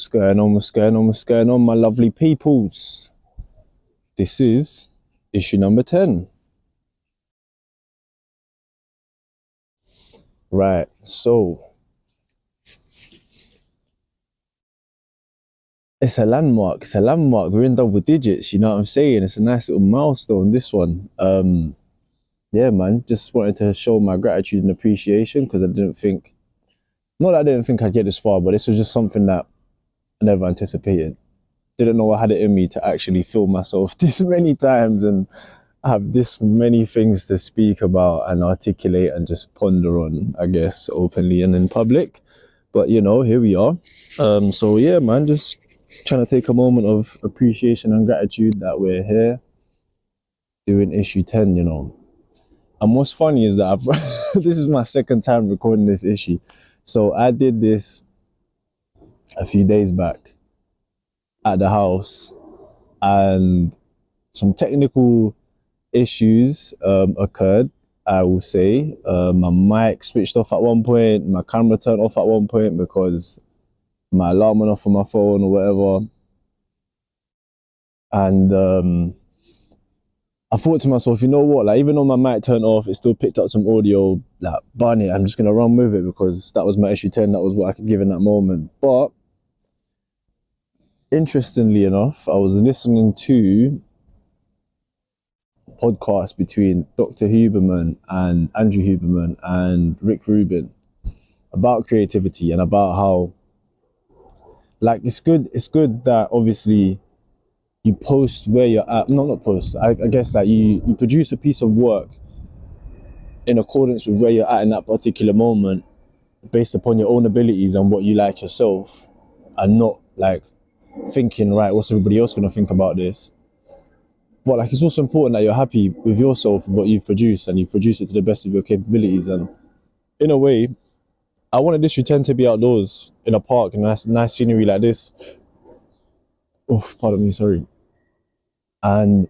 What's going on, what's going on, what's going on, my lovely peoples? This is issue number 10. Right, so it's a landmark. We're in double digits, you know what I'm saying? It's a nice little milestone, this one. Yeah, man, just wanted to show my gratitude and appreciation because I didn't think I'd get this far, but this was just something that I never anticipated. Didn't know I had it in me to actually film myself this many times and have this many things to speak about and articulate and just ponder on, I guess, openly and in public. But, you know, here we are. So, yeah, man, just trying to take a moment of appreciation and gratitude that we're here doing issue 10, you know. And what's funny is that this is my second time recording this issue. So I did this a few days back at the house and some technical issues occurred, I will say. My mic switched off at one point, my camera turned off at one point because my alarm went off on my phone or whatever. And I thought to myself, you know what, like even though my mic turned off, it still picked up some audio, like burn it, I'm just gonna run with it because that was my issue 10, that was what I could give in that moment. But interestingly enough, I was listening to podcast between Dr. Huberman and Andrew Huberman and Rick Rubin about creativity and about how, like, it's good that obviously you post where you're at. No, not post. I guess that you produce a piece of work in accordance with where you're at in that particular moment based upon your own abilities and what you like yourself, and not like thinking, right, what's everybody else going to think about this? But like, it's also important that you're happy with yourself, with what you've produced, and you produce it to the best of your capabilities. And in a way, I wanted issue 10 to be outdoors in a park, in nice scenery like this. Oh, pardon me, sorry. And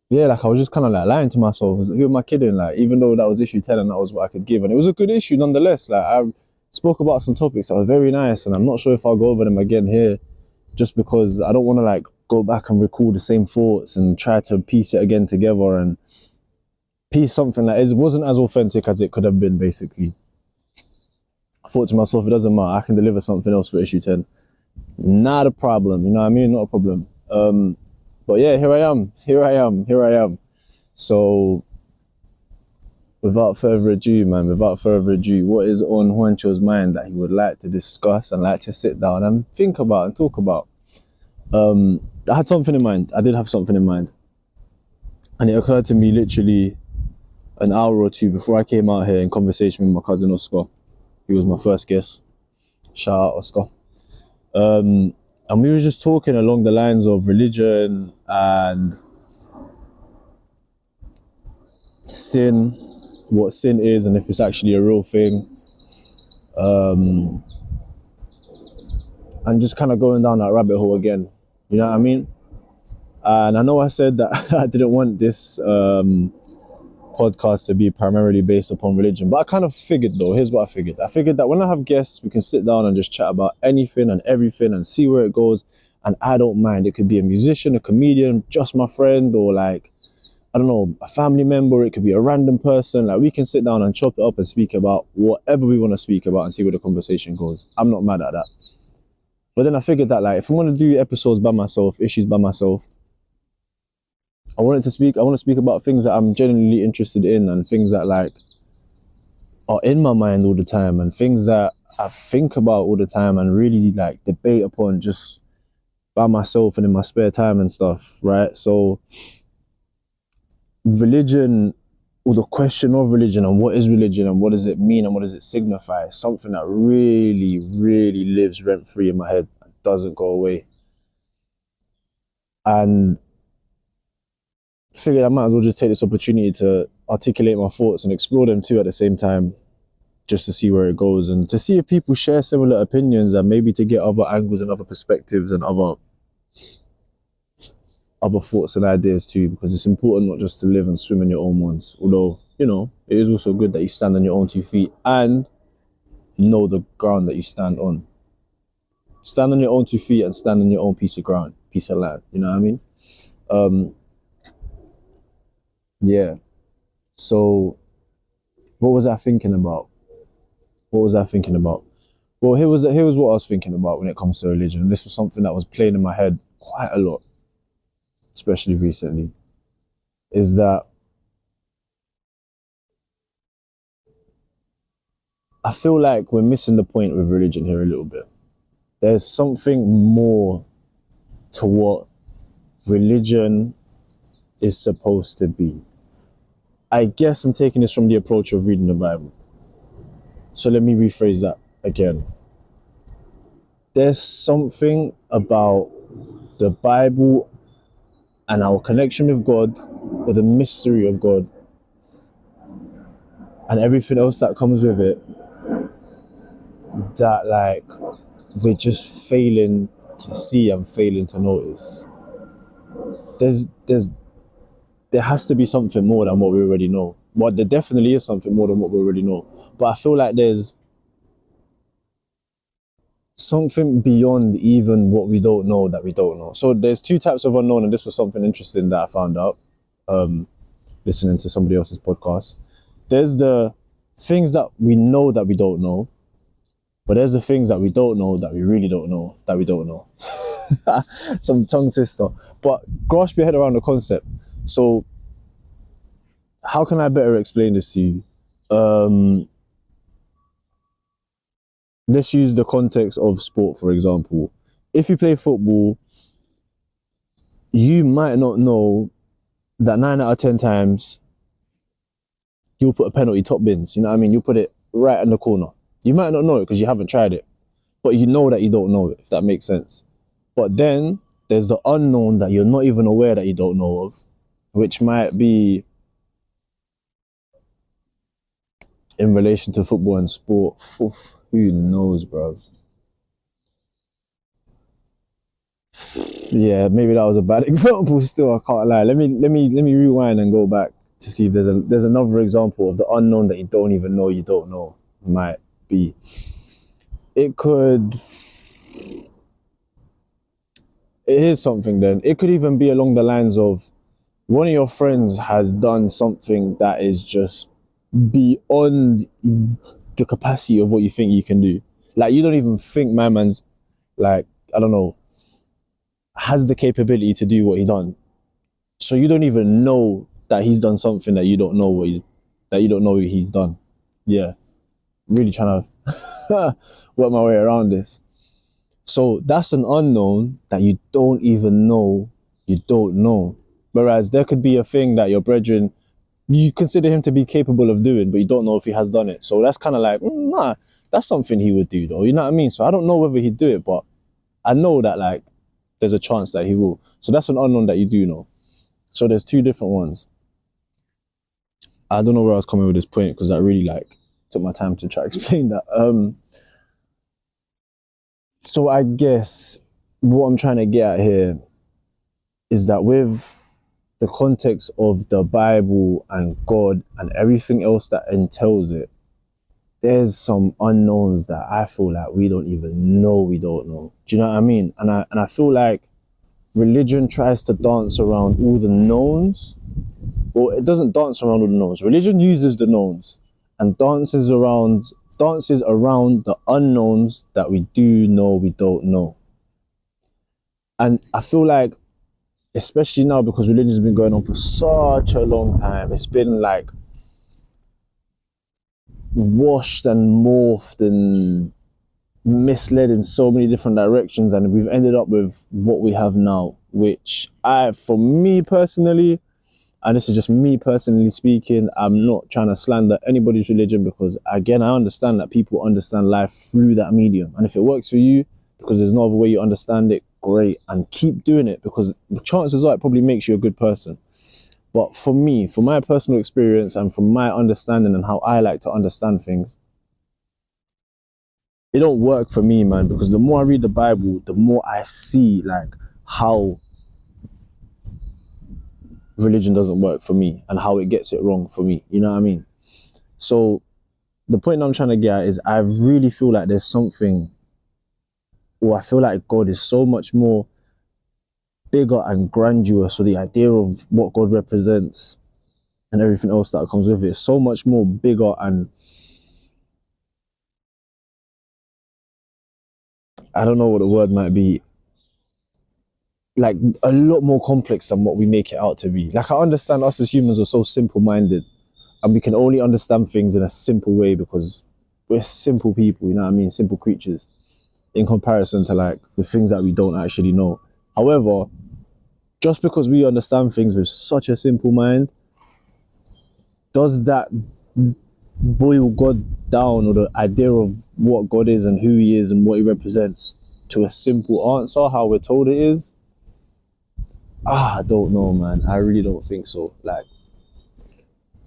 yeah, like I was just kind of like lying to myself. I was like, who am I kidding? Like, even though that was issue 10 and that was what I could give, and it was a good issue nonetheless. Like, I spoke about some topics that were very nice, and I'm not sure if I'll go over them again here, just because I don't want to like go back and recall the same thoughts and try to piece it again together and piece something that wasn't as authentic as it could have been, basically. I thought to myself, it doesn't matter, I can deliver something else for issue 10. Not a problem, you know what I mean? Not a problem. But yeah, here I am. So without further ado, what is on Juancho's mind that he would like to discuss and like to sit down and think about and talk about? I had something in mind. I did have something in mind. And it occurred to me literally an hour or two before I came out here in conversation with my cousin Oscar. He was my first guest. Shout out, Oscar. And we were just talking along the lines of religion and sin, what sin is and if it's actually a real thing. And just kind of going down that rabbit hole again. You know what I mean? And I know I said that I didn't want this podcast to be primarily based upon religion, but I kind of figured though, here's what I figured. I figured that when I have guests, we can sit down and just chat about anything and everything and see where it goes. And I don't mind. It could be a musician, a comedian, just my friend, or like, I don't know, a family member. It could be a random person. Like, we can sit down and chop it up and speak about whatever we want to speak about and see where the conversation goes. I'm not mad at that. But then I figured that, like, if I want to do episodes by myself, issues by myself, I want to speak about things that I'm genuinely interested in and things that like are in my mind all the time and things that I think about all the time and really like debate upon just by myself and in my spare time and stuff, right? So religion, or the question of religion and what is religion and what does it mean and what does it signify, is something that really, really lives rent-free in my head and doesn't go away. And figured I might as well just take this opportunity to articulate my thoughts and explore them too at the same time, just to see where it goes and to see if people share similar opinions and maybe to get other angles and other perspectives and other thoughts and ideas too, because it's important not just to live and swim in your own ones, although, you know, it is also good that you stand on your own 2 feet and you know the ground that you stand on. Stand on your own 2 feet and stand on your own piece of ground, piece of land. You know what I mean? Yeah. So what was I thinking about? What was I thinking about? Well, here was what I was thinking about when it comes to religion. And this was something that was playing in my head quite a lot, especially recently, is that I feel like we're missing the point with religion here a little bit. There's something more to what religion is supposed to be. I guess I'm taking this from the approach of reading the Bible. So let me rephrase that again. There's something about the Bible and our connection with God, or the mystery of God, and everything else that comes with it, that like we're just failing to see and failing to notice. There has to be something more than what we already know. Well, there definitely is something more than what we already know. But I feel like there's something beyond even what we don't know that we don't know. So there's two types of unknown, and this was something interesting that I found out listening to somebody else's podcast. There's the things that we know that we don't know, but there's the things that we don't know that we really don't know that we don't know. Some tongue twister. But grasp your head around the concept. So how can I better explain this to you? Let's use the context of sport, for example. If you play football, you might not know that 9 out of 10 times you'll put a penalty top bins. You know what I mean? You'll put it right in the corner. You might not know it because you haven't tried it, but you know that you don't know it, if that makes sense. But then there's the unknown that you're not even aware that you don't know of, which might be in relation to football and sport. Oof, who knows, bruv? Yeah, maybe that was a bad example. Still, I can't lie. Let me rewind and go back to see if there's another example of the unknown that you don't even know you don't know. Might be. It could. Here's something then. It could even be along the lines of one of your friends has done something that is just beyond the capacity of what you think you can do. Like, you don't even think my man's, like, I don't know, has the capability to do what he done. So you don't even know that he's done something that you don't know what he's done. Yeah, really trying to work my way around this. So that's an unknown that you don't even know you don't know. Whereas there could be a thing that your brethren, you consider him to be capable of doing, but you don't know if he has done it. So that's kind of like, nah, that's something he would do though. You know what I mean? So I don't know whether he'd do it, but I know that like there's a chance that he will. So that's an unknown that you do know. So there's two different ones. I don't know where I was coming with this point because I really like took my time to try to explain that. So I guess what I'm trying to get at here is that with the context of the Bible and God and everything else that entails it, there's some unknowns that I feel like we don't even know we don't know. Do you know what I mean? And I feel like religion tries to dance around all the knowns. Well, it doesn't dance around all the knowns. Religion uses the knowns and dances around the unknowns that we do know we don't know. And I feel like, especially now, because religion has been going on for such a long time, it's been like washed and morphed and misled in so many different directions, and we've ended up with what we have now, which for me personally, and this is just me personally speaking, I'm not trying to slander anybody's religion, because again, I understand that people understand life through that medium, and if it works for you because there's no other way you understand it, great, and keep doing it, because the chances are it probably makes you a good person. But for me, for my personal experience and from my understanding and how I like to understand things, it don't work for me, man, because the more I read the Bible, the more I see like how religion doesn't work for me and how it gets it wrong for me. You know what I mean? So the point I'm trying to get at is I really feel like there's something or I feel like God is so much more bigger and grandiose. So the idea of what God represents and everything else that comes with it is so much more bigger, and I don't know what the word might be, like a lot more complex than what we make it out to be. Like, I understand us as humans are so simple-minded, and we can only understand things in a simple way because we're simple people, you know what I mean? Simple creatures in comparison to like the things that we don't actually know. However, just because we understand things with such a simple mind, does that boil God down, or the idea of what God is and who he is and what he represents, to a simple answer, how we're told it is? I don't know, man. I really don't think so. Like,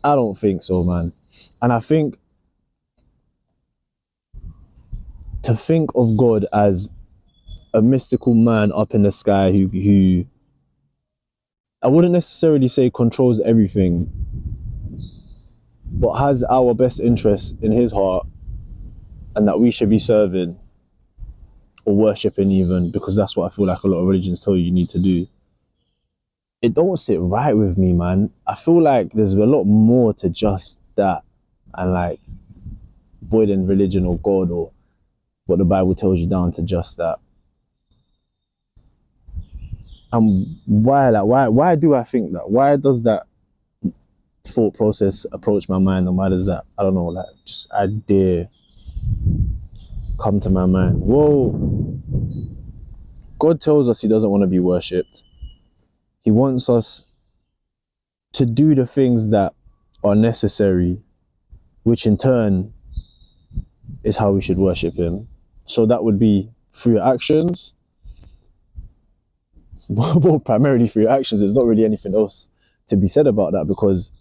I don't think so, man. And I think to think of God as a mystical man up in the sky who I wouldn't necessarily say controls everything, but has our best interests in his heart, and that we should be serving or worshipping, even, because that's what I feel like a lot of religions tell you need to do. It don't sit right with me, man. I feel like there's a lot more to just that, and like avoiding religion or God or what the Bible tells you down to just that. And why do I think that? Why does that thought process approach my mind, and why does that, I don't know, like, just idea come to my mind? Well, God tells us he doesn't want to be worshipped. He wants us to do the things that are necessary, which in turn is how we should worship him. So that would be through your actions. Well, primarily through your actions. There's not really anything else to be said about that, because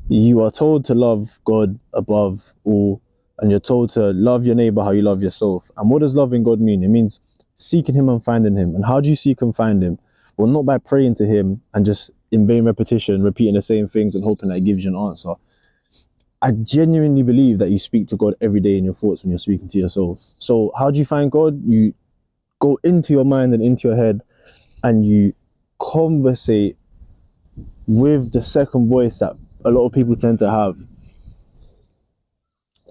you are told to love God above all, and you're told to love your neighbor how you love yourself. And what does loving God mean? It means seeking him and finding him. And how do you seek and find him? Well, not by praying to him and just in vain repetition, repeating the same things and hoping that he gives you an answer. I genuinely believe that you speak to God every day in your thoughts when you're speaking to yourself. So how do you find God? You go into your mind and into your head, and you conversate with the second voice that a lot of people tend to have,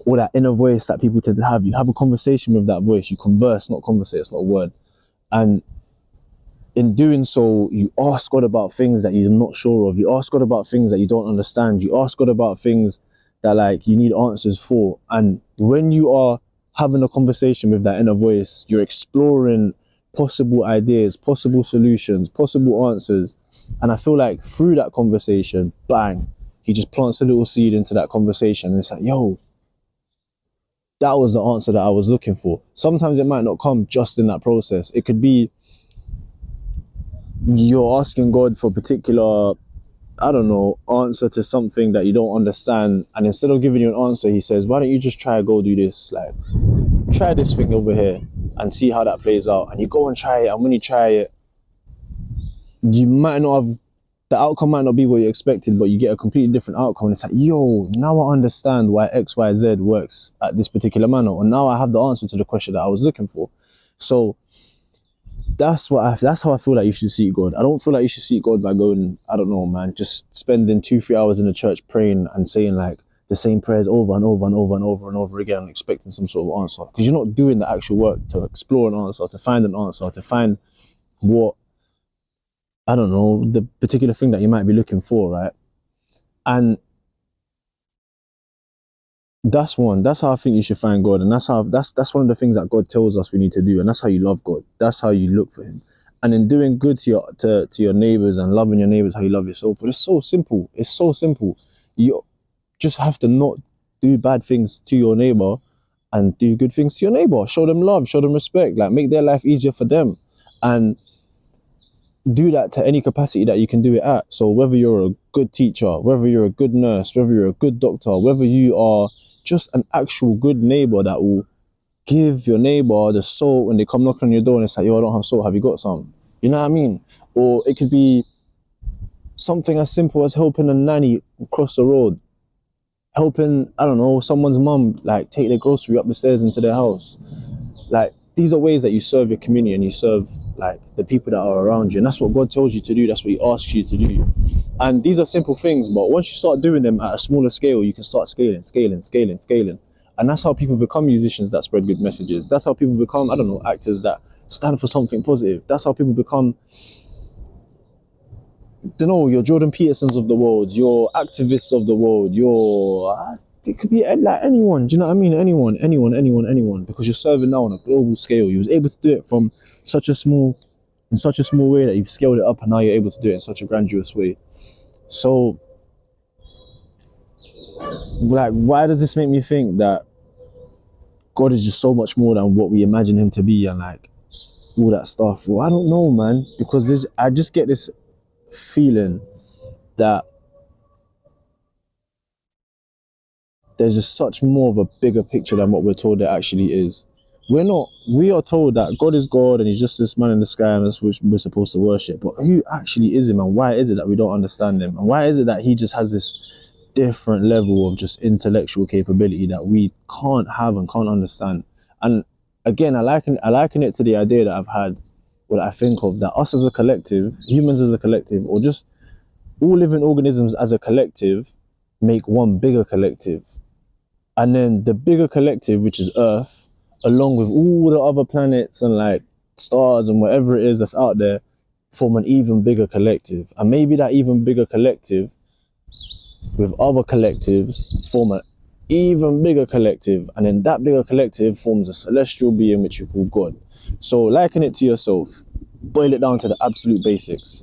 or that inner voice that people tend to have. You have a conversation with that voice. You converse, not conversate. It's not a word. And in doing so, you ask God about things that you're not sure of. You ask God about things that you don't understand. You ask God about things that like you need answers for. And when you are having a conversation with that inner voice, you're exploring possible ideas, possible solutions, possible answers. And I feel like through that conversation, bang, he just plants a little seed into that conversation. And it's like, yo, that was the answer that I was looking for. Sometimes it might not come just in that process. It could be you're asking God for a particular, I don't know, answer to something that you don't understand. And instead of giving you an answer, he says, why don't you just try go do this? Like, try this thing over here and see how that plays out. And you go and try it. And when you try it, you might not have, the outcome might not be what you expected, but you get a completely different outcome. And it's like, yo, now I understand why X, Y, Z works at this particular manner. And now I have the answer to the question that I was looking for. So that's how I feel like you should seek God. I don't feel like you should seek God by going, I don't know, man, just spending 2-3 hours in the church praying and saying like the same prayers over and over and over and over and over again, expecting some sort of answer. Because you're not doing the actual work to explore an answer, to find an answer, to find what, I don't know, the particular thing that you might be looking for, right? And that's how I think you should find God. And that's one of the things that God tells us we need to do. And that's how you love God. That's how you look for him. And in doing good to your neighbors and loving your neighbors how you love yourself, it's so simple. It's so simple. You just have to not do bad things to your neighbor and do good things to your neighbor. Show them love, show them respect, like make their life easier for them. And do that to any capacity that you can do it at. So whether you're a good teacher, whether you're a good nurse, whether you're a good doctor, whether you are just an actual good neighbor that will give your neighbor the salt when they come knocking on your door and it's like, yo, I don't have salt, have you got some? You know what I mean? Or it could be something as simple as helping a nanny cross the road, helping, I don't know, someone's mum like take their grocery up the stairs into their house. Like these are ways that you serve your community and you serve like the people that are around you. And that's what God tells you to do. That's what he asks you to do. And these are simple things, but once you start doing them at a smaller scale, you can start scaling. And that's how people become musicians that spread good messages. That's how people become, I don't know, actors that stand for something positive. That's how people become, don't know, your Jordan Petersons of the world, your activists of the world, it could be like anyone. Do you know what I mean? Anyone. Because you're serving now on a global scale. You was able to do it from in such a small way that you've scaled it up, and now you're able to do it in such a grandiose way. So, like, why does this make me think that God is just so much more than what we imagine him to be, and like all that stuff? Well, I don't know, man, because I just get this feeling that there's just such more of a bigger picture than what we're told it actually is. We are told that God is God and he's just this man in the sky and that's which we're supposed to worship. But who actually is him, and why is it that we don't understand him? And why is it that he just has this different level of just intellectual capability that we can't have and can't understand? And again, I liken it to the idea that I've had, or that I think of, that us as a collective, humans as a collective, or just all living organisms as a collective, make one bigger collective. And then the bigger collective, which is Earth, along with all the other planets and like stars and whatever it is that's out there, form an even bigger collective. And maybe that even bigger collective with other collectives form an even bigger collective. And then that bigger collective forms a celestial being which you call God. So liken it to yourself. Boil it down to the absolute basics.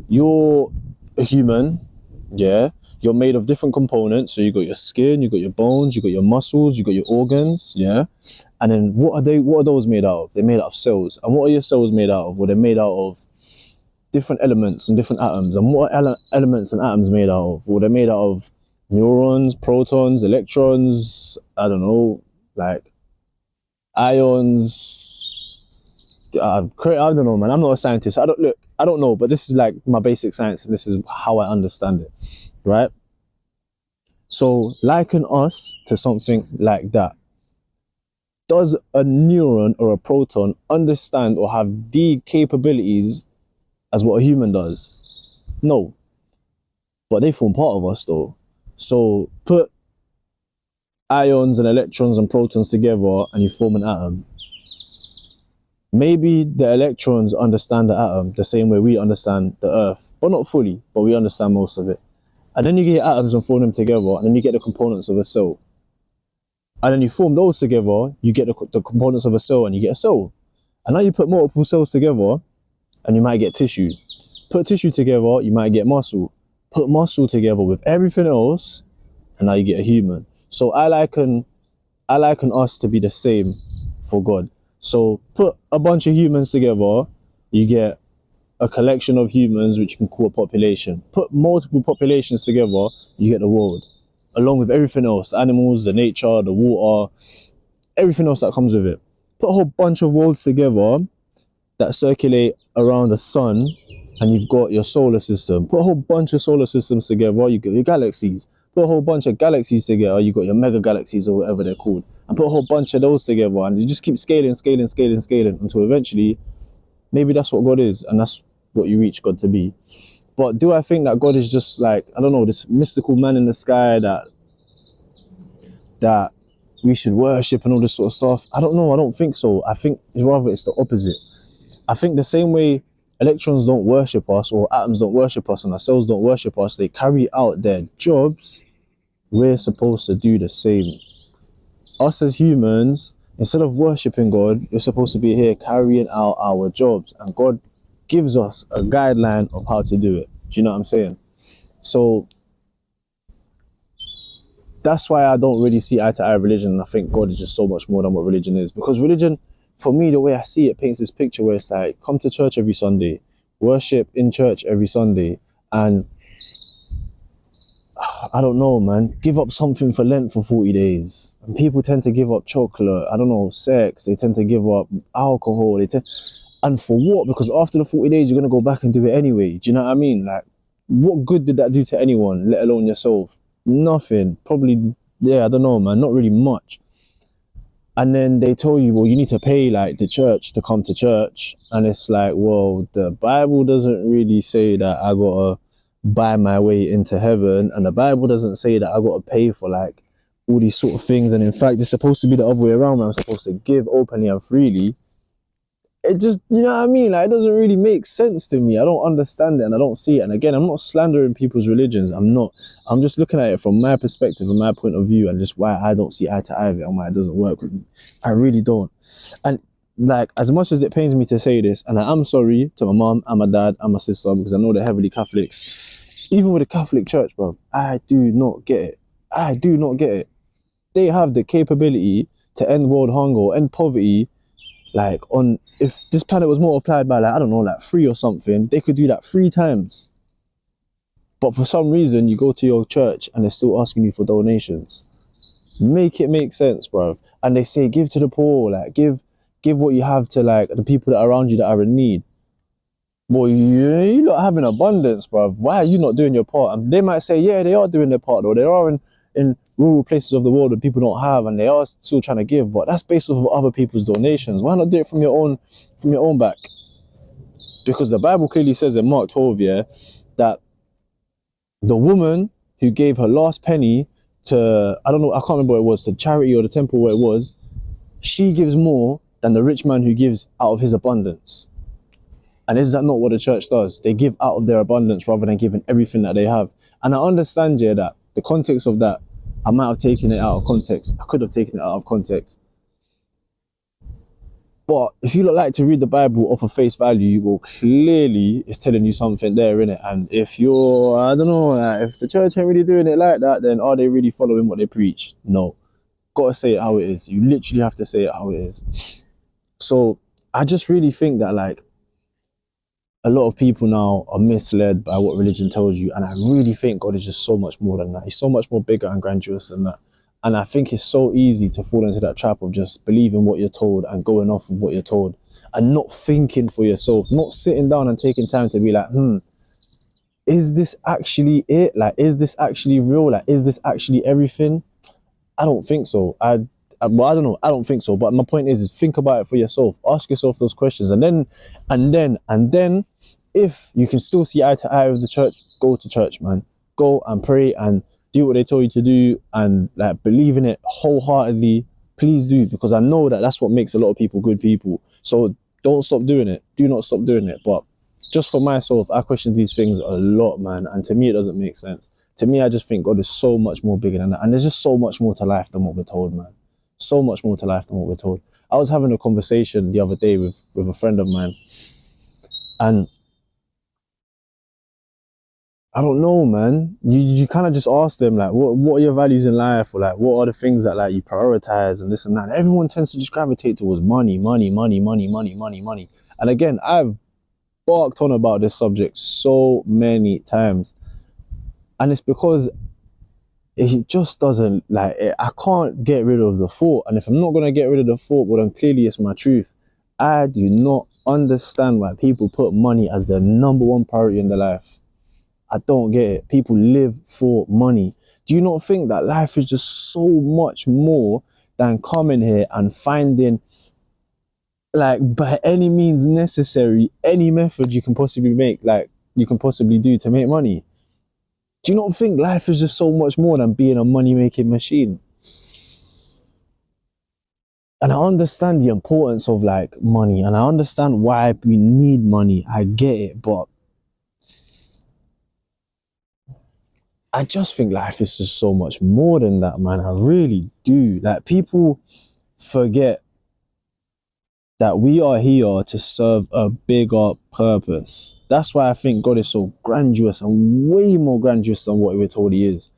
You're a human, yeah? You're made of different components. So you got your skin, you got your bones, you got your muscles, you got your organs, yeah? And then what are those made out of? They're made out of cells. And what are your cells made out of? Well, they're made out of different elements and different atoms. And what are elements and atoms made out of? Well, they're made out of neurons, protons, electrons, I don't know, like ions. I don't know, man. I'm not a scientist. I don't know, but this is like my basic science and this is how I understand it. Right? So liken us to something like that. Does a neuron or a proton understand or have the capabilities as what a human does? No. But they form part of us though. So put ions and electrons and protons together and you form an atom. Maybe the electrons understand the atom the same way we understand the Earth, but not fully, but we understand most of it. And then you get your atoms and form them together, and then you get the components of a cell. And then you form those together, you get the components of a cell, and you get a cell. And now you put multiple cells together, and you might get tissue. Put tissue together, you might get muscle. Put muscle together with everything else, and now you get a human. So I liken us to be the same for God. So put a bunch of humans together, you get a collection of humans which you can call a population. Put multiple populations together, you get the world. Along with everything else, animals, the nature, the water, everything else that comes with it. Put a whole bunch of worlds together that circulate around the sun and you've got your solar system. Put a whole bunch of solar systems together, you get your galaxies. Put a whole bunch of galaxies together, you got your mega galaxies or whatever they're called. And put a whole bunch of those together and you just keep scaling until eventually maybe that's what God is, and that's what you reach God to be. But do I think that God is just like, I don't know, this mystical man in the sky that we should worship and all this sort of stuff? I don't know, I don't think so. I think rather it's the opposite. I think the same way electrons don't worship us, or atoms don't worship us, and our cells don't worship us, they carry out their jobs, we're supposed to do the same. Us as humans, instead of worshipping God, we're supposed to be here carrying out our jobs, and God gives us a guideline of how to do it. Do you know what I'm saying? So that's why I don't really see eye to eye religion, and I think God is just so much more than what religion is. Because religion, for me, the way I see it, paints this picture where it's like, come to church every Sunday, worship in church every Sunday, and I don't know, man, give up something for Lent for 40 days. And people tend to give up chocolate, I don't know, sex, they tend to give up alcohol, and for what? Because after the 40 days, you're going to go back and do it anyway. Do you know what I mean? Like, what good did that do to anyone, let alone yourself? Nothing. Probably, yeah, I don't know, man, not really much. And then they tell you, well, you need to pay like the church to come to church. And it's like, well, the Bible doesn't really say that I gotta buy my way into heaven. And the Bible doesn't say that I gotta pay for like all these sort of things. And in fact, it's supposed to be the other way around, where I'm supposed to give openly and freely. It just, you know what I mean? Like, it doesn't really make sense to me. I don't understand it and I don't see it. And again, I'm not slandering people's religions. I'm not. I'm just looking at it from my perspective and my point of view, and just why I don't see eye to eye with it and why it doesn't work with me. I really don't. And like, as much as it pains me to say this, and I'm sorry to my mom and my dad and my sister, because I know they're heavily Catholics, even with the Catholic Church, bro, I do not get it. I do not get it. They have the capability to end world hunger or end poverty. Like, on, if this planet was multiplied by like, I don't know, like 3 or something, they could do that 3 times. But for some reason, you go to your church and they're still asking you for donations. Make it make sense, bruv. And they say, give to the poor, like give what you have to like the people that are around you that are in need. Well, you not having abundance, bruv. Why are you not doing your part? And they might say, yeah, they are doing their part, though. They are in rural places of the world that people don't have, and they are still trying to give, but that's based off of other people's donations. Why not do it from your own back? Because the Bible clearly says in Mark 12, yeah, that the woman who gave her last penny to, I don't know, I can't remember what it was, to charity or the temple where it was, she gives more than the rich man who gives out of his abundance. And is that not what the church does? They give out of their abundance rather than giving everything that they have. And I understand, yeah, that the context of that, I might have taken it out of context. I could have taken it out of context. But if you like to read the Bible off of face value, well, clearly it's telling you something there, innit? And if you're, I don't know, if the church ain't really doing it like that, then are they really following what they preach? No. Gotta say it how it is. You literally have to say it how it is. So I just really think that, like, a lot of people now are misled by what religion tells you. And I really think God is just so much more than that. He's so much more bigger and grandiose than that. And I think it's so easy to fall into that trap of just believing what you're told and going off of what you're told and not thinking for yourself, not sitting down and taking time to be like, is this actually it? Like, is this actually real? Like, is this actually everything? I don't think so. Well, I don't know. I don't think so. But my point is think about it for yourself. Ask yourself those questions. And then, if you can still see eye to eye with the church, go to church, man. Go and pray and do what they told you to do and like believe in it wholeheartedly. Please do, because I know that that's what makes a lot of people good people. So don't stop doing it. Do not stop doing it. But just for myself, I question these things a lot, man. And to me, it doesn't make sense. To me, I just think God is so much more bigger than that. And there's just so much more to life than what we're told, man. So much more to life than what we're told. I was having a conversation the other day with a friend of mine, and I don't know, man. You kind of just ask them, like, what are your values in life, or like, what are the things that like you prioritize and this and that. And everyone tends to just gravitate towards money, money, money, money, money, money, money. And again, I've barked on about this subject so many times, and it's because it just doesn't, like, I can't get rid of the thought. And if I'm not going to get rid of the thought, well, then clearly it's my truth. I do not understand why people put money as their number one priority in their life. I don't get it. People live for money. Do you not think that life is just so much more than coming here and finding, like, by any means necessary, any method you can possibly make, like, you can possibly do to make money? Do you not think life is just so much more than being a money-making machine? And I understand the importance of like money, and I understand why we need money. I get it, but I just think life is just so much more than that, man. I really do. Like, people forget that we are here to serve a bigger purpose. That's why I think God is so grandiose and way more grandiose than what we're told he is.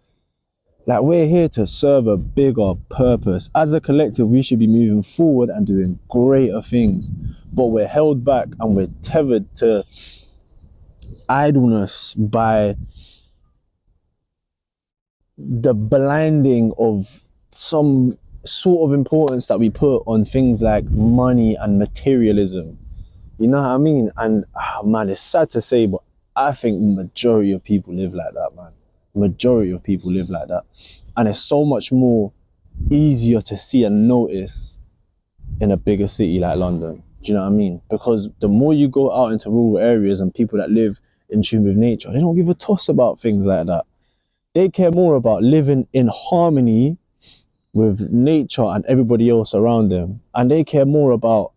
Like, we're here to serve a bigger purpose. As a collective, we should be moving forward and doing greater things. But we're held back and we're tethered to idleness by the blinding of some sort of importance that we put on things like money and materialism. You know what I mean? And man, it's sad to say, but I think majority of people live like that, man. Majority of people live like that. And it's so much more easier to see and notice in a bigger city like London. Do you know what I mean? Because the more you go out into rural areas and people that live in tune with nature, they don't give a toss about things like that. They care more about living in harmony with nature and everybody else around them. And they care more about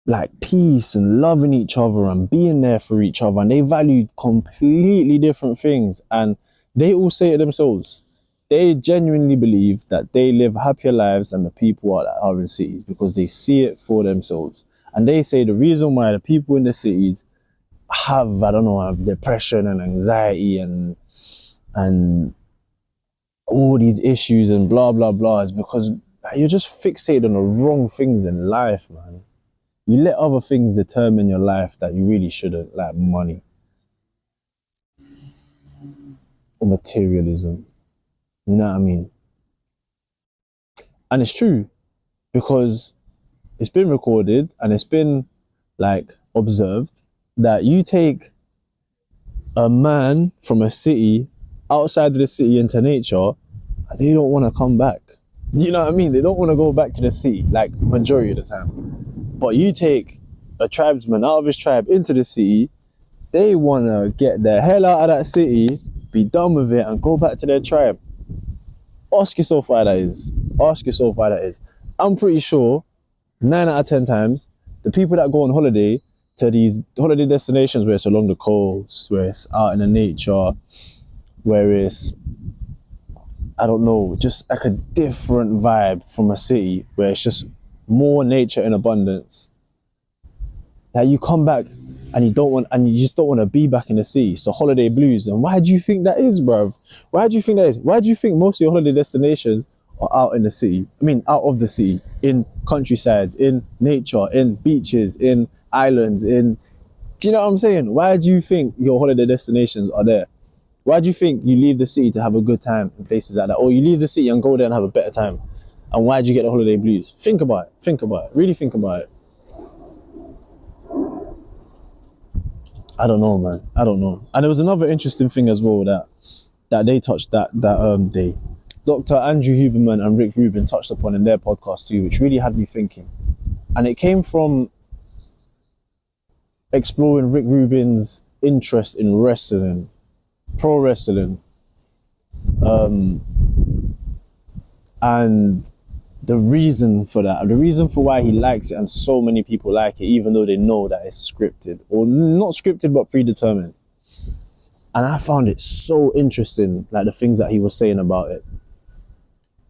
like peace and loving each other and being there for each other. And they value completely different things. And they all say it themselves. They genuinely believe that they live happier lives than the people that are in cities because they see it for themselves. And they say the reason why the people in the cities have, I don't know, have depression and anxiety and all these issues and blah, blah, blah is because you're just fixated on the wrong things in life, man. You let other things determine your life that you really shouldn't, like money or materialism. You know what I mean? And it's true because it's been recorded and it's been like observed that you take a man from a city outside of the city into nature, and they don't want to come back. You know what I mean? They don't want to go back to the city, like majority of the time. But you take a tribesman out of his tribe into the city, they want to get the hell out of that city, be done with it, and go back to their tribe. Ask yourself why that is. Ask yourself why that is. I'm pretty sure 9 out of 10 times, the people that go on holiday to these holiday destinations where it's along the coast, where it's out in the nature, where it's, I don't know, just like a different vibe from a city where it's just more nature in abundance. That you come back and you just don't want to be back in the city. So holiday blues. And why do you think that is, bruv? Why do you think that is? Why do you think most of your holiday destinations are out in the city? I mean, out of the city, in countrysides, in nature, in beaches, in islands, do you know what I'm saying? Why do you think your holiday destinations are there? Why do you think you leave the city to have a good time in places like that? Or you leave the city and go there and have a better time? And why do you get the holiday blues? Think about it. Think about it. Really think about it. I don't know, man. I don't know. And there was another interesting thing as well that they touched they Dr. Andrew Huberman and Rick Rubin touched upon in their podcast too, which really had me thinking. And it came from exploring Rick Rubin's interest in wrestling, pro wrestling, and the reason for that, the reason for why he likes it and so many people like it, even though they know that it's scripted, or not scripted but predetermined. And I found it so interesting, like the things that he was saying about it.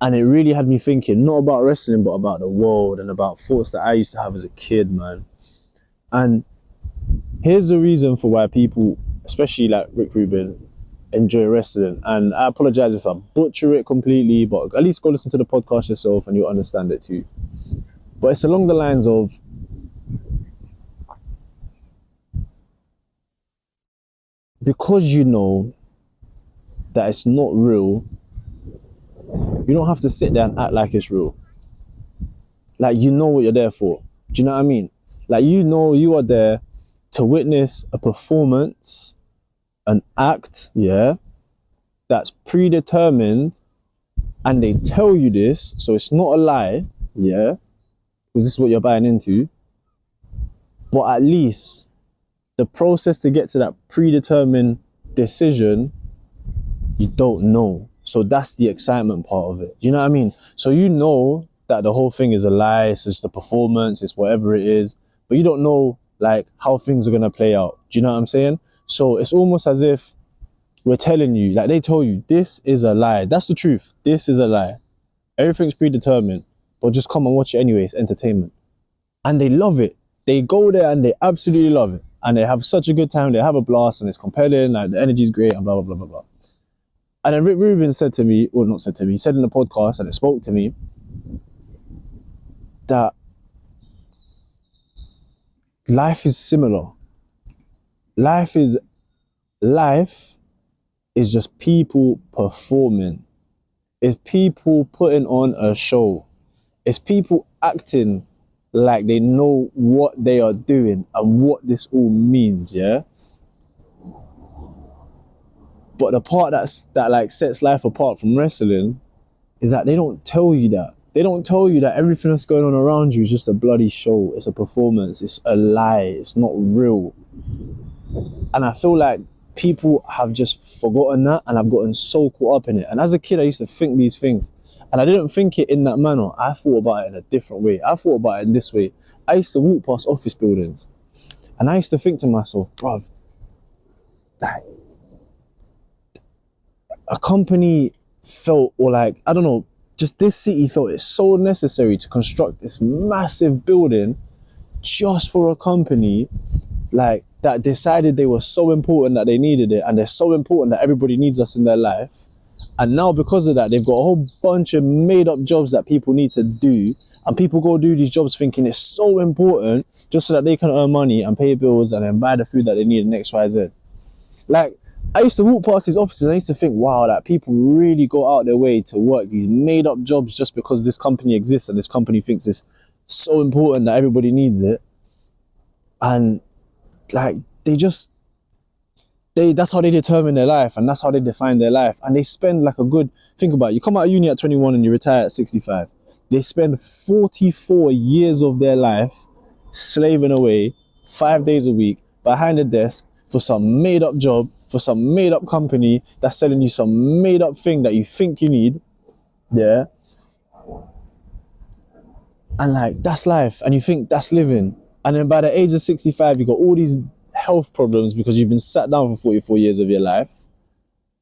And it really had me thinking, not about wrestling, but about the world and about thoughts that I used to have as a kid, man. And here's the reason for why people, especially like Rick Rubin, enjoy wrestling. And I apologize if I butcher it completely, but at least go listen to the podcast yourself and you'll understand it too. But it's along the lines of, because you know that it's not real, you don't have to sit there and act like it's real. Like, you know what you're there for. Do you know what I mean? Like, you know you are there to witness a performance, an act, yeah, that's predetermined, and they tell you this, so it's not a lie, yeah, because this is what you're buying into. But at least the process to get to that predetermined decision, you don't know. So that's the excitement part of it. You know what I mean? So you know that the whole thing is a lie, it's just the performance, it's whatever it is, but you don't know like how things are gonna play out. Do you know what I'm saying? So it's almost as if we're telling you, like they told you, this is a lie. That's the truth. This is a lie. Everything's predetermined, but just come and watch it anyway. It's entertainment. And they love it. They go there and they absolutely love it. And they have such a good time. They have a blast and it's compelling. Like the energy's great and blah, blah, blah, blah, blah. And then Rick Rubin said to me, or not said to me, he said in the podcast and it spoke to me that life is similar. Life is just people performing. It's people putting on a show. It's people acting like they know what they are doing and what this all means, yeah? But the part that like sets life apart from wrestling is that they don't tell you that. They don't tell you that everything that's going on around you is just a bloody show. It's a performance. It's a lie. It's not real. And I feel like people have just forgotten that and I've gotten so caught up in it. And as a kid, I used to think these things. And I didn't think it in that manner. I thought about it in a different way. I thought about it in this way. I used to walk past office buildings and I used to think to myself, bruv, like, a company felt, or like, I don't know, just this city felt it's so necessary to construct this massive building just for a company like that decided they were so important that they needed it, and they're so important that everybody needs us in their life. And now because of that, they've got a whole bunch of made up jobs that people need to do, and people go do these jobs thinking it's so important just so that they can earn money and pay bills and then buy the food that they need in XYZ. Like, I used to walk past these offices and I used to think, wow, that people really go out their way to work these made up jobs just because this company exists and this company thinks it's so important that everybody needs it. And like, that's how they determine their life, and that's how they define their life. And they spend like a good, think about it, you come out of uni at 21 and you retire at 65. They spend 44 years of their life slaving away 5 days a week behind a desk for some made up job, for some made up company that's selling you some made up thing that you think you need. Yeah. And like, that's life. And you think that's living. And then by the age of 65, you got all these health problems because you've been sat down for 44 years of your life.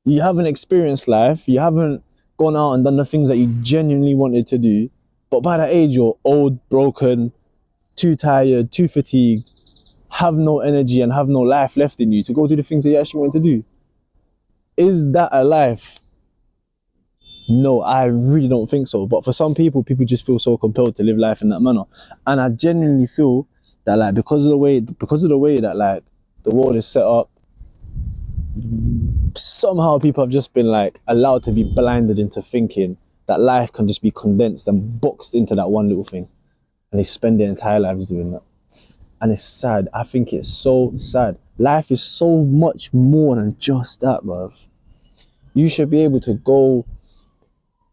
You haven't experienced life. You haven't gone out and done the things that you genuinely wanted to do. But by that age, you're old, broken, too tired, too fatigued, have no energy and have no life left in you to go do the things that you actually want to do. Is that a life? No, I really don't think so. But for some people just feel so compelled to live life in that manner. And I genuinely feel that like because of the way that like the world is set up, somehow people have just been like allowed to be blinded into thinking that life can just be condensed and boxed into that one little thing. And they spend their entire lives doing that. And it's sad. I think it's so sad. Life is so much more than just that, bruv. You should be able to go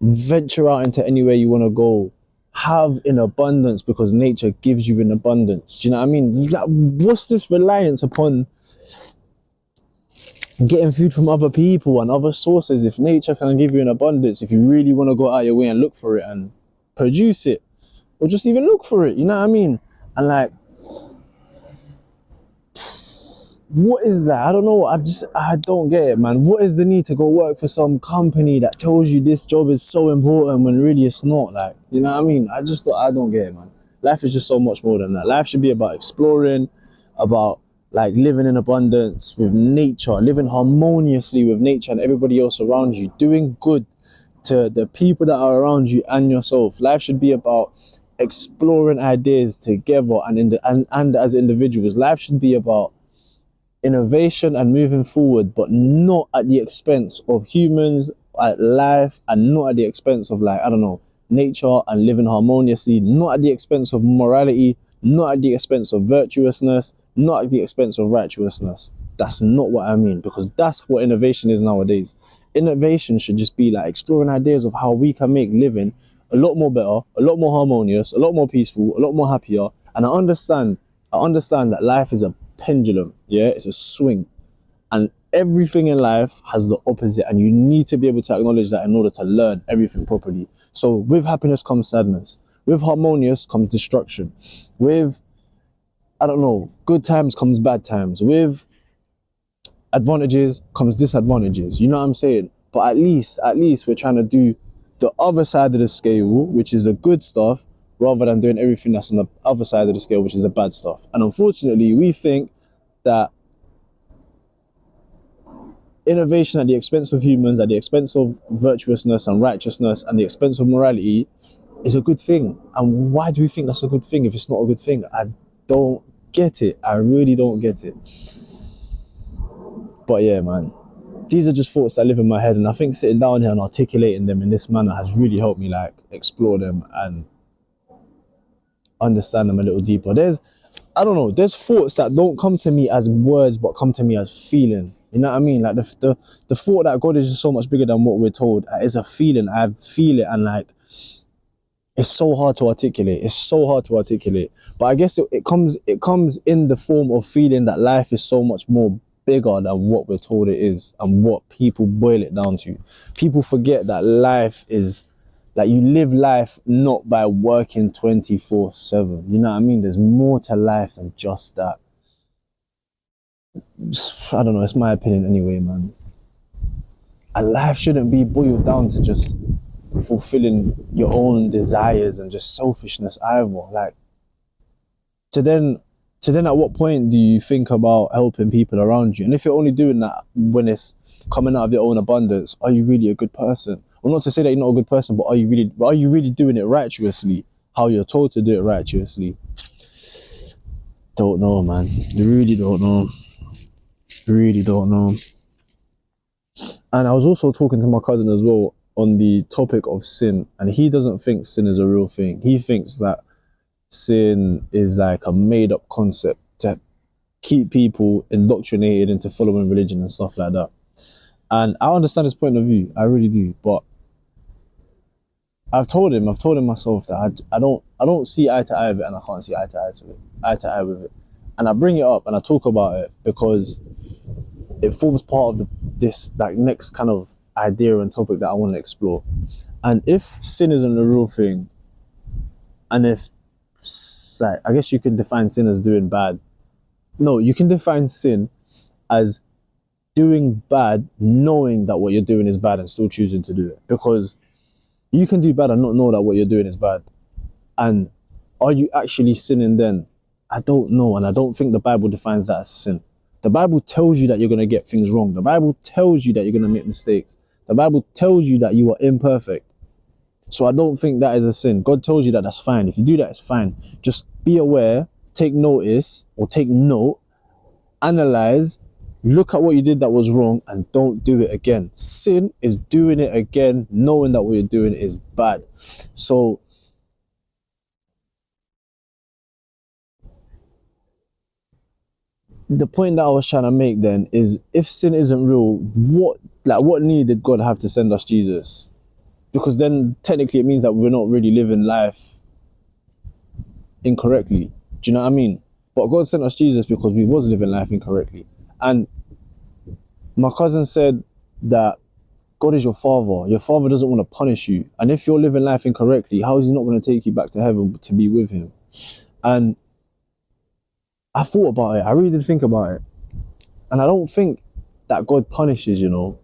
venture out into anywhere you want to go, have in abundance because nature gives you in abundance. Do you know what I mean? What's this reliance upon getting food from other people and other sources if nature can give you in abundance, if you really want to go out your way and look for it and produce it, or just even look for it, you know what I mean? And like, what is that? I don't know. I don't get it, man. What is the need to go work for some company that tells you this job is so important when really it's not? Like, you know what I mean? I don't get it, man. Life is just so much more than that. Life should be about exploring, about like living in abundance with nature, living harmoniously with nature and everybody else around you, doing good to the people that are around you and yourself. Life should be about exploring ideas together and as individuals. Life should be about innovation and moving forward, but not at the expense of humans, life, and not at the expense of like, I don't know, nature and living harmoniously, not at the expense of morality, not at the expense of virtuousness, not at the expense of righteousness. That's not what I mean, because that's what innovation is nowadays. Innovation should just be like exploring ideas of how we can make living a lot more better, a lot more harmonious, a lot more peaceful, a lot more happier. And I understand that life is a pendulum, yeah, it's a swing, and everything in life has the opposite, and you need to be able to acknowledge that in order to learn everything properly. So with happiness comes sadness, with harmonious comes destruction, with, I don't know, good times comes bad times, with advantages comes disadvantages, you know what I'm saying? But at least we're trying to do the other side of the scale, which is the good stuff, rather than doing everything that's on the other side of the scale, which is the bad stuff. And unfortunately, we think that innovation at the expense of humans, at the expense of virtuousness and righteousness, and the expense of morality is a good thing. And why do we think that's a good thing if it's not a good thing? I don't get it. I really don't get it. But yeah, man, these are just thoughts that live in my head, and I think sitting down here and articulating them in this manner has really helped me like explore them and understand them a little deeper. There's thoughts that don't come to me as words but come to me as feeling. You know what I mean? Like the thought that God is just so much bigger than what we're told is a feeling. I feel it, and like it's so hard to articulate. It's so hard to articulate. But I guess it comes in the form of feeling that life is so much more bigger than what we're told it is and what people boil it down to. People forget that life is like you live life not by working 24/7. You know what I mean? There's more to life than just that. I don't know, it's my opinion anyway, man. And life shouldn't be boiled down to just fulfilling your own desires and just selfishness either. Like to then at what point do you think about helping people around you? And if you're only doing that when it's coming out of your own abundance, are you really a good person? Well, not to say that you're not a good person, but are you really doing it righteously? How you're told to do it righteously? Don't know, man. Really don't know. Really don't know. And I was also talking to my cousin as well on the topic of sin, and he doesn't think sin is a real thing. He thinks that sin is like a made-up concept to keep people indoctrinated into following religion and stuff like that. And I understand his point of view, I really do. But I've told him myself that I don't see eye to eye with it, and I can't see eye to eye with it. And I bring it up and I talk about it because it forms part of this like next kind of idea and topic that I want to explore. And if sin isn't a real thing, and if like I guess you can define sin as doing bad. No, you can define sin as doing bad, knowing that what you're doing is bad and still choosing to do it. Because you can do bad and not know that what you're doing is bad. And are you actually sinning then? I don't know, and I don't think the Bible defines that as sin. The Bible tells you that you're going to get things wrong. The Bible tells you that you're going to make mistakes. The Bible tells you that you are imperfect. So I don't think that is a sin. God tells you that that's fine. If you do that, it's fine. Just be aware, take notice or take note, analyze, look at what you did that was wrong and don't do it again. Sin is doing it again, knowing that what you're doing is bad. So the point that I was trying to make then is, if sin isn't real, what need did God have to send us Jesus? Because then technically it means that we're not really living life incorrectly. Do you know what I mean? But God sent us Jesus because we was living life incorrectly. And my cousin said that God is your father. Your father doesn't want to punish you. And if you're living life incorrectly, how is he not going to take you back to heaven to be with him? And I thought about it. I really did think about it. And I don't think that God punishes, you know.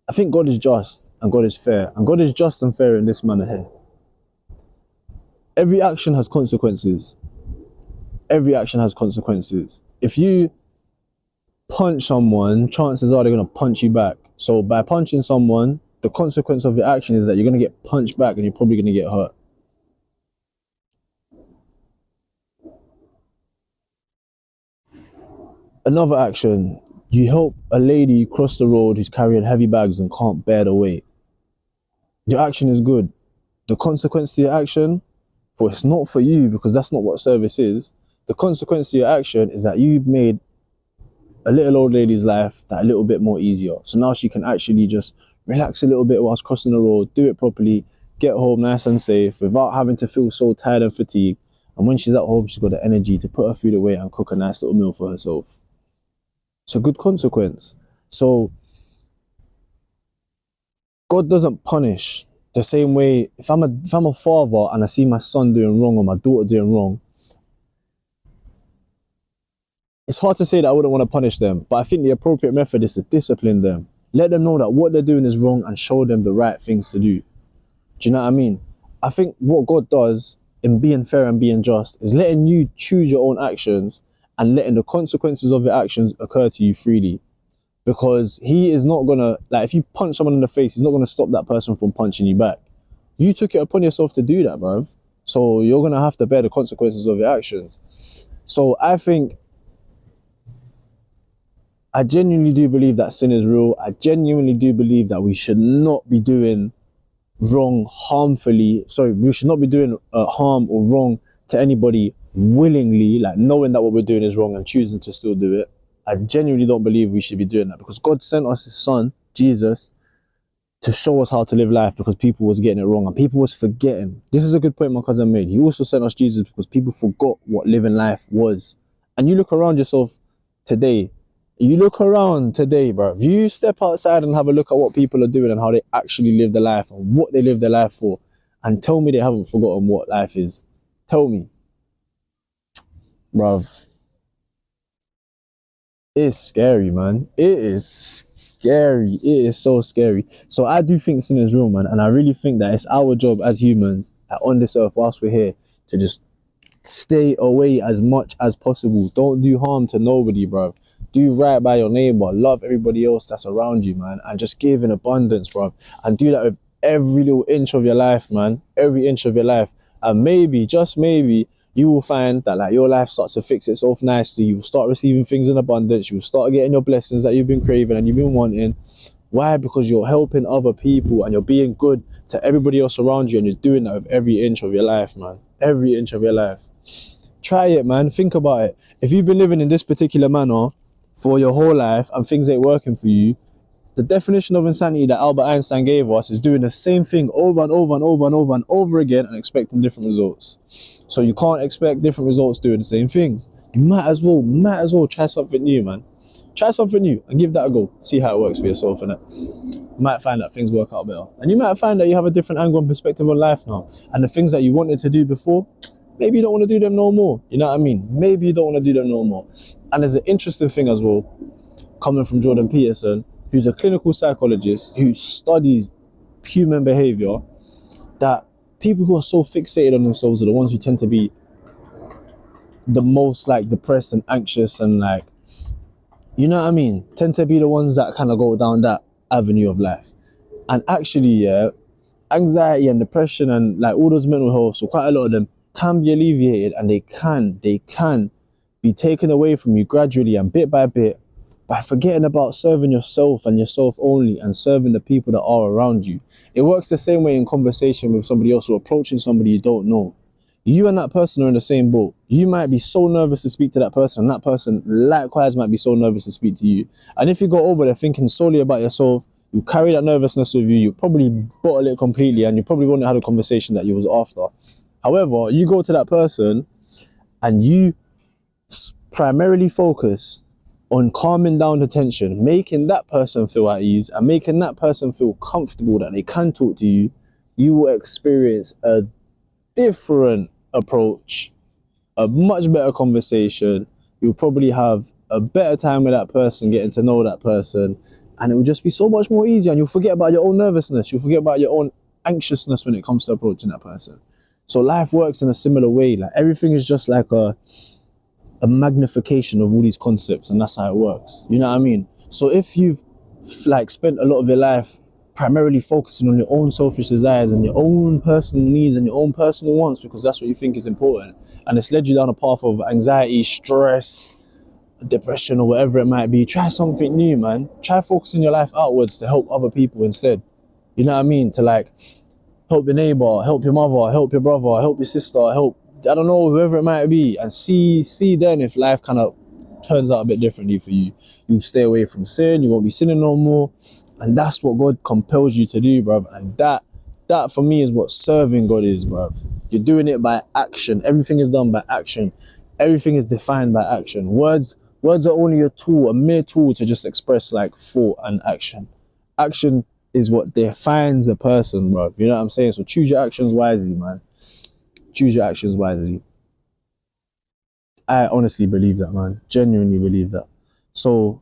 I think God is just and God is fair. And God is just and fair in this manner here. Every action has consequences. Every action has consequences. If you punch someone, chances are they're going to punch you back. So by punching someone, the consequence of your action is that you're going to get punched back and you're probably going to get hurt. Another action, you help a lady cross the road who's carrying heavy bags and can't bear the weight. Your action is good. The consequence to your action, well, it's not for you because that's not what service is. The consequence to your action is that you've made a little old lady's life that a little bit more easier. So now she can actually just relax a little bit whilst crossing the road, do it properly, get home nice and safe without having to feel so tired and fatigued. And when she's at home, she's got the energy to put her food away and cook a nice little meal for herself. It's a good consequence. So God doesn't punish the same way. If I'm a father and I see my son doing wrong or my daughter doing wrong, it's hard to say that I wouldn't want to punish them, but I think the appropriate method is to discipline them. Let them know that what they're doing is wrong and show them the right things to do. Do you know what I mean? I think what God does in being fair and being just is letting you choose your own actions and letting the consequences of your actions occur to you freely. Because he is not gonna, like, if you punch someone in the face, he's not gonna stop that person from punching you back. You took it upon yourself to do that, bruv. So you're gonna have to bear the consequences of your actions. So I genuinely do believe that sin is real. I genuinely do believe that we should not be doing wrong harmfully. Sorry, we should not be doing harm or wrong to anybody willingly, like knowing that what we're doing is wrong and choosing to still do it. I genuinely don't believe we should be doing that because God sent us his son, Jesus, to show us how to live life because people was getting it wrong and people was forgetting. This is a good point my cousin made. He also sent us Jesus because people forgot what living life was. And you look around yourself today, bro. If you step outside and have a look at what people are doing and how they actually live their life and what they live their life for, and tell me they haven't forgotten what life is. Tell me. Bruv. It's scary, man. It is scary. It is so scary. So I do think sin is real, man. And I really think that it's our job as humans on this earth whilst we're here to just stay away as much as possible. Don't do harm to nobody, bro. Do right by your neighbor. Love everybody else that's around you, man. And just give in abundance, bro. And do that with every little inch of your life, man. Every inch of your life. And maybe, just maybe, you will find that like your life starts to fix itself nicely. You will start receiving things in abundance. You will start getting your blessings that you've been craving and you've been wanting. Why? Because you're helping other people and you're being good to everybody else around you, and you're doing that with every inch of your life, man. Every inch of your life. Try it, man. Think about it. If you've been living in this particular manner for your whole life and things ain't working for you, the definition of insanity that Albert Einstein gave us is doing the same thing over and over and over and over and over again and expecting different results. So you can't expect different results doing the same things. You might as well try something new, man. Try something new and give that a go. See how it works for yourself, innit? You might find that things work out better. And you might find that you have a different angle and perspective on life now. And the things that you wanted to do before, maybe you don't want to do them no more. You know what I mean? Maybe you don't want to do them no more. And there's an interesting thing as well, coming from Jordan Peterson, who's a clinical psychologist who studies human behavior, that people who are so fixated on themselves are the ones who tend to be the most like depressed and anxious and like, you know what I mean? Tend to be the ones that kind of go down that avenue of life. And actually, yeah, anxiety and depression and like all those mental health, so quite a lot of them can be alleviated, and they can be taken away from you gradually and bit by bit by forgetting about serving yourself and yourself only and serving the people that are around you. It works the same way in conversation with somebody else or approaching somebody you don't know. You and that person are in the same boat. You might be so nervous to speak to that person, and that person likewise might be so nervous to speak to you. And if you go over there thinking solely about yourself, you carry that nervousness with you, you probably bottle it completely, and you probably won't have a conversation that you was after. However, you go to that person and you primarily focus on calming down the tension, making that person feel at ease and making that person feel comfortable that they can talk to you, you will experience a different approach, a much better conversation. You'll probably have a better time with that person, getting to know that person, and it will just be so much more easier, and you'll forget about your own nervousness, you'll forget about your own anxiousness when it comes to approaching that person. So life works in a similar way. Like everything is just like a magnification of all these concepts, and that's how it works. You know what I mean? So if you've like spent a lot of your life primarily focusing on your own selfish desires and your own personal needs and your own personal wants because that's what you think is important, and it's led you down a path of anxiety, stress, depression, or whatever it might be, try something new, man. Try focusing your life outwards to help other people instead. You know what I mean? To like help your neighbor, help your mother, help your brother, help your sister, help, I don't know, whoever it might be, and see then if life kind of turns out a bit differently for you. You stay away from sin, you won't be sinning no more, and that's what God compels you to do, bruv. And that for me is what serving God is, bruv. You're doing it by action. Everything is done by action. Everything is defined by action. Words are only a mere tool to just express like thought and action. Action is what defines a person, bruv. You know what I'm saying? So choose your actions wisely, man. Choose your actions wisely. I honestly believe that, man. Genuinely believe that. So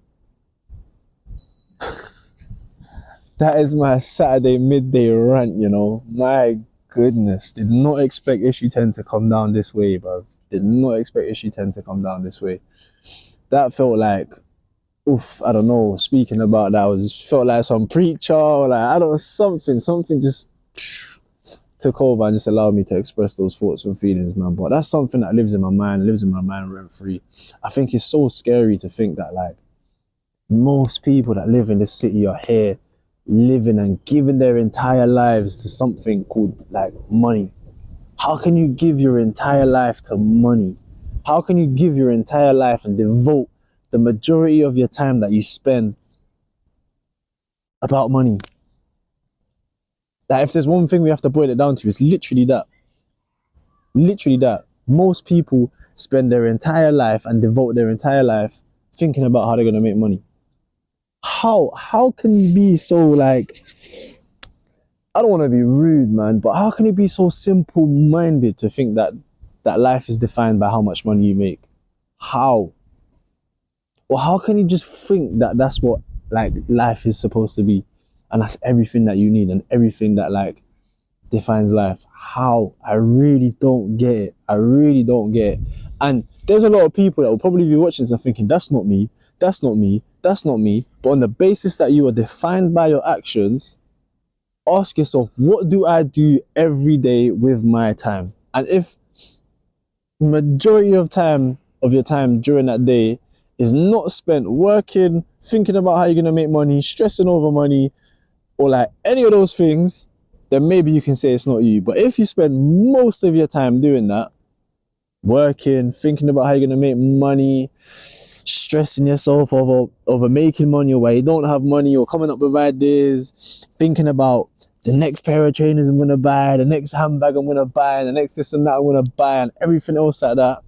that is my Saturday midday rant, you know. My goodness. Did not expect issue 10 to come down this way, bro. Did not expect issue 10 to come down this way. That felt like, oof, I don't know. Speaking about that, felt like some preacher, or like, I don't know, something just took over and just allowed me to express those thoughts and feelings, man. But that's something that lives in my mind rent free. I think it's so scary to think that like most people that live in this city are here living and giving their entire lives to something called like money. How can you give your entire life to money? How can you give your entire life and devote the majority of your time that you spend about money? Like, if there's one thing we have to boil it down to, it's literally that. Literally that. Most people spend their entire life and devote their entire life thinking about how they're going to make money. How can you be so, like, I don't want to be rude, man, but how can you be so simple-minded to think that life is defined by how much money you make? How? Or how can you just think that that's what, like, life is supposed to be, and that's everything that you need and everything that, like, defines life? How? I really don't get it. I really don't get it. And there's a lot of people that will probably be watching this and thinking, that's not me, that's not me, that's not me. But on the basis that you are defined by your actions, ask yourself, what do I do every day with my time? And if majority of your time during that day is not spent working, thinking about how you're going to make money, stressing over money, or like any of those things, then maybe you can say it's not you. But if you spend most of your time doing that, working, thinking about how you're going to make money, stressing yourself over making money, or why you don't have money, or coming up with ideas, thinking about the next pair of trainers I'm going to buy, the next handbag I'm going to buy, the next this and that I'm going to buy, and everything else like that,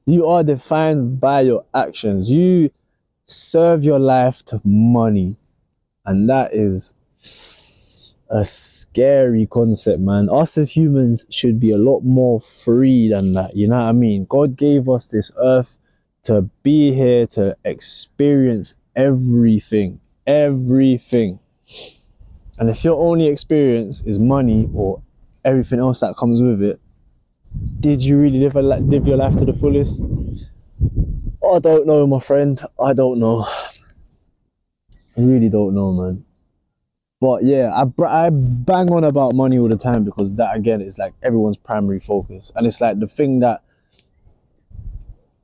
you are defined by your actions. You serve your life to money. And that is a scary concept, man. Us as humans should be a lot more free than that. You know what I mean? God gave us this earth to be here, to experience everything. Everything. And if your only experience is money or everything else that comes with it, did you really live your life to the fullest? I don't know, my friend. I don't know. I really don't know, man. But yeah, I bang on about money all the time, because that, again, is like everyone's primary focus. And it's like the thing that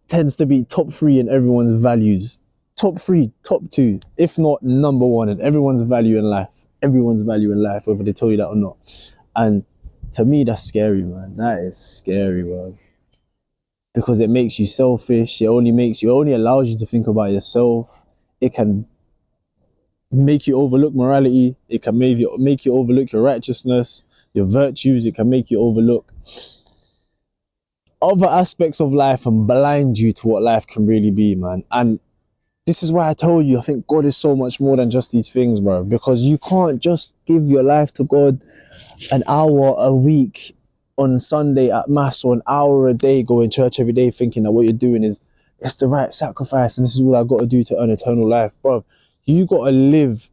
tends to be top 3 in everyone's values. Top 3, top 2, if not number 1 in everyone's value in life. Everyone's value in life, whether they tell you that or not. And to me, that's scary, man. That is scary, bro. Because it makes you selfish. It only allows you to think about yourself. It can make you overlook morality. It can make you overlook your righteousness, your virtues. It can make you overlook other aspects of life and blind you to what life can really be, man. And this is why I told you, I think God is so much more than just these things, bro. Because you can't just give your life to God an hour a week on Sunday at mass, or an hour a day going to church every day, thinking that what you're doing is, it's the right sacrifice and this is what I got to do to earn eternal life, bro. You got to live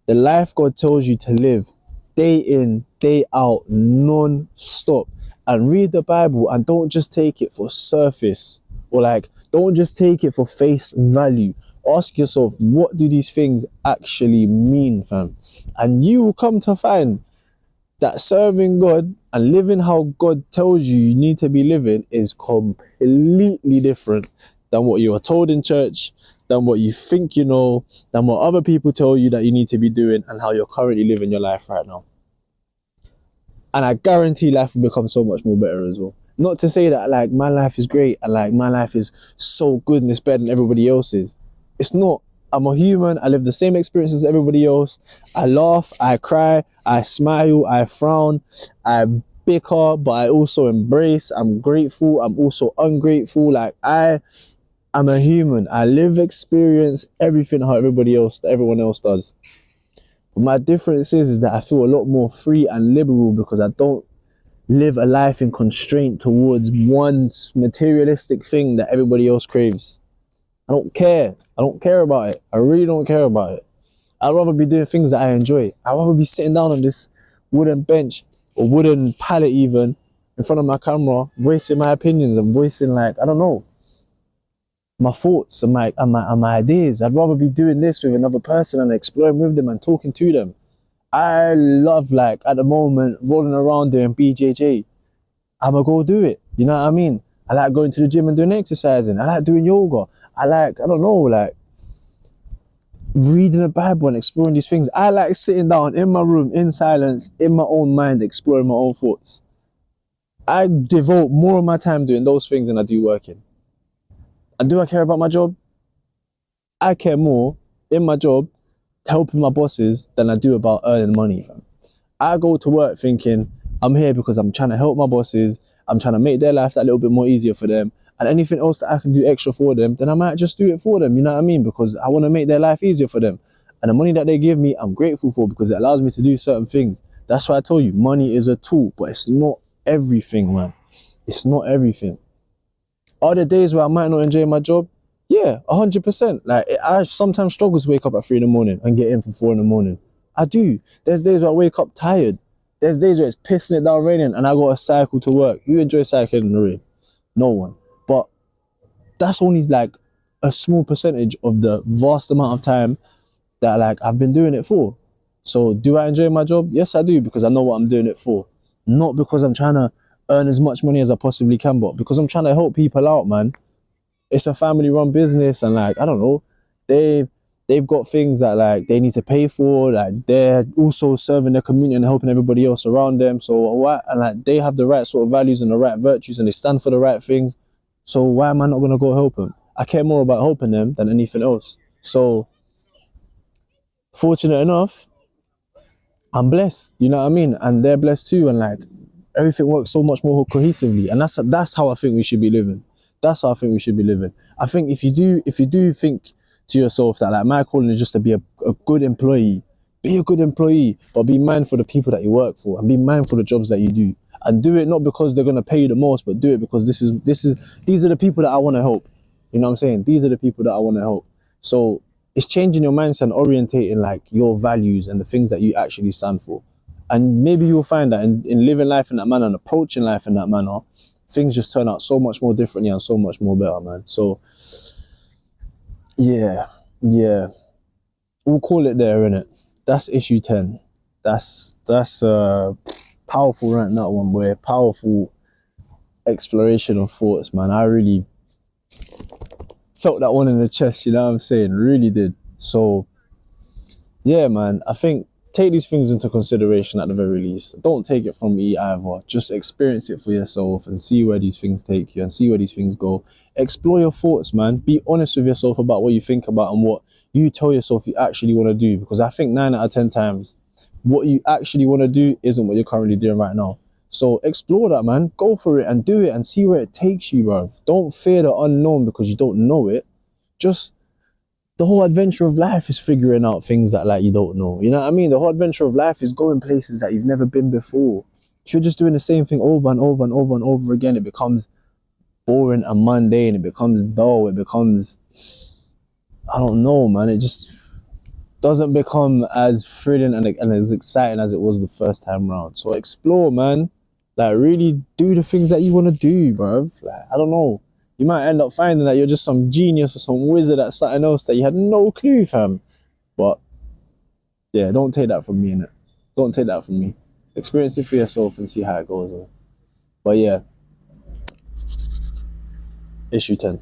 the life God tells you to live, day in, day out, non-stop. And read the Bible, and don't just take it for surface, or like, don't just take it for face value. Ask yourself, what do these things actually mean, fam? And you will come to find that serving God and living how God tells you need to be living is completely different than what you were told in church, than what you think you know, than what other people tell you that you need to be doing, and how you're currently living your life right now. And I guarantee life will become so much more better as well. Not to say that like my life is great and like my life is so good and it's better than everybody else's. It's not. I'm a human. I live the same experiences as everybody else. I laugh, I cry, I smile, I frown, I bicker, but I also embrace. I'm grateful. I'm also ungrateful. Like I'm a human. I live, experience everything how everyone else does. But my difference is that I feel a lot more free and liberal, because I don't live a life in constraint towards one materialistic thing that everybody else craves. I don't care. I don't care about it. I really don't care about it. I'd rather be doing things that I enjoy. I'd rather be sitting down on this wooden bench or wooden pallet even in front of my camera, voicing my opinions and voicing, like, I don't know, my thoughts and my ideas. I'd rather be doing this with another person and exploring with them and talking to them. I love, like, at the moment, rolling around doing BJJ. I'ma go do it. You know what I mean? I like going to the gym and doing exercising. I like doing yoga. I don't know, like reading the Bible and exploring these things. I like sitting down in my room, in silence, in my own mind, exploring my own thoughts. I devote more of my time doing those things than I do working. And do I care about my job? I care more in my job helping my bosses than I do about earning money, fam. I go to work thinking I'm here because I'm trying to help my bosses. I'm trying to make their life that little bit more easier for them. And anything else that I can do extra for them, then I might just do it for them. You know what I mean? Because I want to make their life easier for them. And the money that they give me, I'm grateful for because it allows me to do certain things. That's why I told you, money is a tool, but it's not everything, man. It's not everything. Are there days where I might not enjoy my job? Yeah, 100%. Like, I sometimes struggle to wake up at 3 in the morning and get in for 4 in the morning. I do. There's days where I wake up tired. There's days where it's pissing it down raining and I got to cycle to work. Who enjoys cycling in the rain? No one. But that's only like a small percentage of the vast amount of time that like I've been doing it for. So do I enjoy my job? Yes, I do, because I know what I'm doing it for. Not because I'm trying to earn as much money as I possibly can, but because I'm trying to help people out, man. It's a family run business and like, I don't know, they've got things that like they need to pay for, like they're also serving their community and helping everybody else around them. So why, and like they have the right sort of values and the right virtues and they stand for the right things. So why am I not gonna go help them? I care more about helping them than anything else. So fortunate enough, I'm blessed, you know what I mean? And they're blessed too, and like everything works so much more cohesively. And that's how I think we should be living. That's how I think we should be living. I think if you do think to yourself that like my calling is just to be a good employee, be a good employee, but be mindful of the people that you work for and be mindful of the jobs that you do. And do it not because they're gonna pay you the most, but do it because these are the people that I want to help. You know what I'm saying? These are the people that I want to help. So it's changing your mindset and orientating like your values and the things that you actually stand for. And maybe you'll find that in living life in that manner and approaching life in that manner, things just turn out so much more differently and so much more better, man. So yeah, we'll call it there, innit? That's issue 10. That's powerful rant, that one, boy. Powerful exploration of thoughts, man. I really felt that one in the chest, you know what I'm saying? Really did. So yeah, man, I think take these things into consideration at the very least. Don't take it from me either. Just experience it for yourself and see where these things take you and see where these things go. Explore your thoughts, man. Be honest with yourself about what you think about and what you tell yourself you actually want to do. Because I think 9 out of 10 times, what you actually want to do isn't what you're currently doing right now. So explore that, man. Go for it and do it and see where it takes you, bruv. Don't fear the unknown because you don't know it. Just the whole adventure of life is figuring out things that like you don't know. You know what I mean? The whole adventure of life is going places that you've never been before. If you're just doing the same thing over and over and over and over again, it becomes boring and mundane. It becomes dull. It becomes, I don't know, man. It just doesn't become as thrilling and as exciting as it was the first time round. So explore, man. Like really do the things that you want to do, bruv. Like, I don't know. You might end up finding that you're just some genius or some wizard at something else that you had no clue, fam. But yeah, don't take that from me, innit? Don't take that from me. Experience it for yourself and see how it goes, man. But yeah, issue 10.